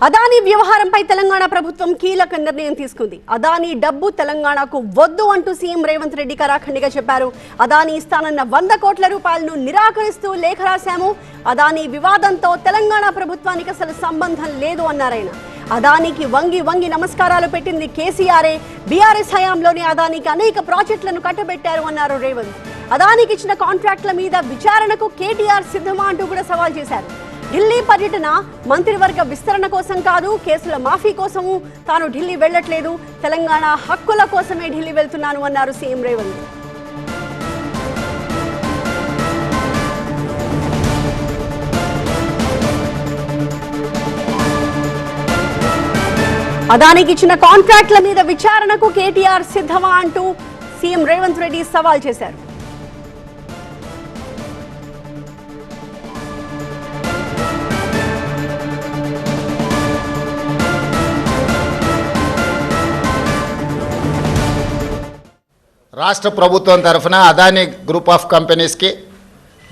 అదానీ వ్యవహారంపై తెలంగాణ ప్రభుత్వం కీలక నిర్ణయం తీసుకుంది. అదానీ డబ్బు తెలంగాణకు వద్దు అంటూ సీఎం రేవంత్ రెడ్డి కరాఖండిగా చెప్పారు. అదానీ ఇస్తానన్న 100 కోట్ల రూపాయలను నిరాకరిస్తూ లేఖ రాశాము. అదానీ వివాదంతో తెలంగాణ ప్రభుత్వానికి అసలు సంబంధం లేదు అన్నారాయన. అదానికి వంగి వంగి నమస్కారాలు పెట్టింది కేసీఆరే. బీఆర్ఎస్ హయాంలోనే అదానికి అనేక ప్రాజెక్టులను కట్టబెట్టారు అన్నారు రేవంత్. అదానికి ఇచ్చిన కాంట్రాక్టుల మీద విచారణకు కేటీఆర్ సిద్ధమా అంటూ కూడా సవాల్ చేశారు. ఢిల్లీ పర్యటన మంత్రివర్గ విస్తరణ కోసం కాదు, కేసుల మాఫీ కోసము తాను ఢిల్లీ వెళ్లట్లేదు, తెలంగాణ హక్కుల కోసమే ఢిల్లీ వెళ్తున్నాను అన్నారు సీఎం రేవంత్. అదానికి ఇచ్చిన కాంట్రాక్టుల మీద విచారణకు కేటీఆర్ సిద్ధమా అంటూ సీఎం రేవంత్ రెడ్డి సవాల్ చేశారు. రాష్ట్ర ప్రభుత్వం తరఫున అదానీ గ్రూప్ ఆఫ్ కంపెనీస్కి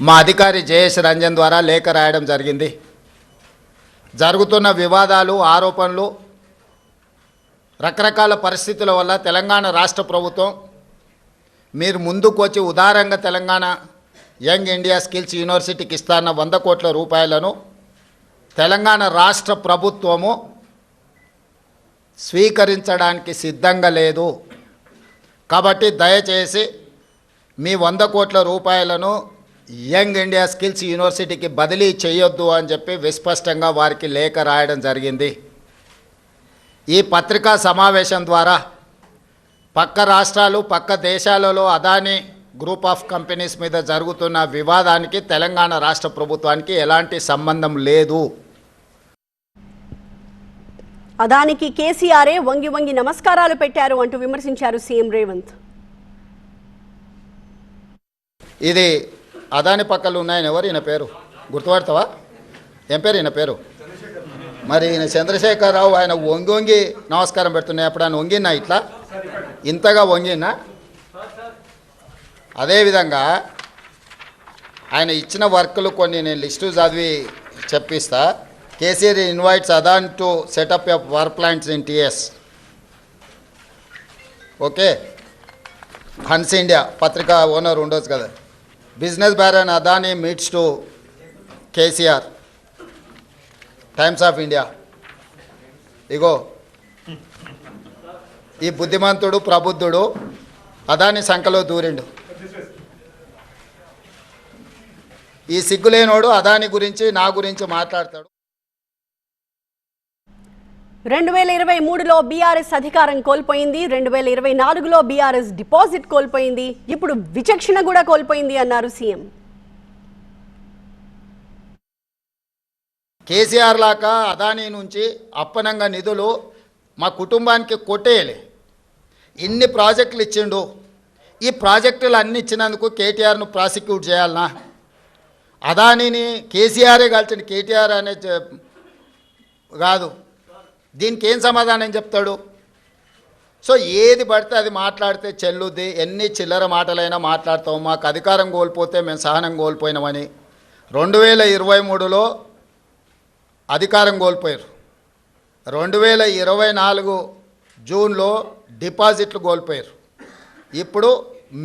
మా అధికారి జయేష్ రంజన్ ద్వారా లేఖ రాయడం జరిగింది. జరుగుతున్న వివాదాలు, ఆరోపణలు, రకరకాల పరిస్థితుల వల్ల తెలంగాణ రాష్ట్ర ప్రభుత్వం మీరు ముందుకు వచ్చి ఉదారంగా తెలంగాణ యంగ్ ఇండియా స్కిల్స్ యూనివర్సిటీకి ఇస్తాన్న 100 కోట్ల రూపాయలను తెలంగాణ రాష్ట్ర ప్రభుత్వము స్వీకరించడానికి సిద్ధంగా లేదు. కాబట్టి దయచేసి మీ 100 కోట్ల రూపాయలను యంగ్ ఇండియా స్కిల్స్ యూనివర్సిటీకి బదిలీ చేయొద్దు అని చెప్పి విస్పష్టంగా వారికి లేఖ రాయడం జరిగింది. ఈ పత్రికా సమావేశం ద్వారా పక్క రాష్ట్రాలు, పక్క దేశాలలో అదానీ గ్రూప్ ఆఫ్ కంపెనీస్ మీద జరుగుతున్న వివాదానికి తెలంగాణ రాష్ట్ర ప్రభుత్వానికి ఎలాంటి సంబంధం లేదు. అదానికి కేసీఆరే వంగి వంగి నమస్కారాలు పెట్టారు అంటూ విమర్శించారు సీఎం రేవంత్. ఇది అదాని పక్కలు ఉన్నాయని ఎవరు ఈయన పేరు గుర్తుపడతావా? ఏం పేరు ఈయన పేరు? మరి ఈయన చంద్రశేఖరరావు. ఆయన వంగి వంగి నమస్కారం పెడుతున్నాయి. అప్పుడు ఆయన వంగినా ఇట్లా ఇంతగా వంగినా? అదేవిధంగా ఆయన ఇచ్చిన వర్కులు కొన్ని నేను లిస్టు చదివి చెప్పిస్తా. KCR invites Adani to set up a power plants in TS. Okay, Hans India పత్రికా ఓనర్ ఉండొచ్చు కదా. Business baron Adani meets to KCR, Times of India. ఇగో ఈ బుద్ధిమంతుడు ప్రబుద్ధుడు అదానీ సంఖలో దూరిండు. ఈ సిగ్గులేనోడు అదానీ గురించి నా గురించి మాట్లాడతాడు. 2023లో బీఆర్ఎస్ అధికారం కోల్పోయింది, 2024లో బీఆర్ఎస్ డిపాజిట్ కోల్పోయింది, ఇప్పుడు విచక్షణ కూడా కోల్పోయింది అన్నారు సీఎం. కేసీఆర్ లాగా అదానీ నుంచి అప్పనంగా నిధులు మా కుటుంబానికి కొట్టేయలే. ఇన్ని ప్రాజెక్టులు ఇచ్చిండు. ఈ ప్రాజెక్టులు అన్ని ఇచ్చినందుకు కేటీఆర్ను ప్రాసిక్యూట్ చేయాలనా? అదానీని కేసీఆరే కలిసిన కేటీఆర్ అనే కాదు. దీనికి ఏం సమాధానం చెప్తాడు? సో ఏది పడితే అది మాట్లాడితే చెల్లుద్ది. ఎన్ని చిల్లర మాటలైనా మాట్లాడతాం. మాకు అధికారం కోల్పోతే మేము సహనం కోల్పోయినామని 2023లో అధికారం కోల్పోయారు. 2024 జూన్లో డిపాజిట్లు కోల్పోయారు. ఇప్పుడు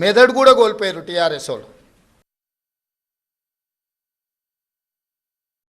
మెదడు కూడా కోల్పోయారు టీఆర్ఎస్ వాళ్ళు.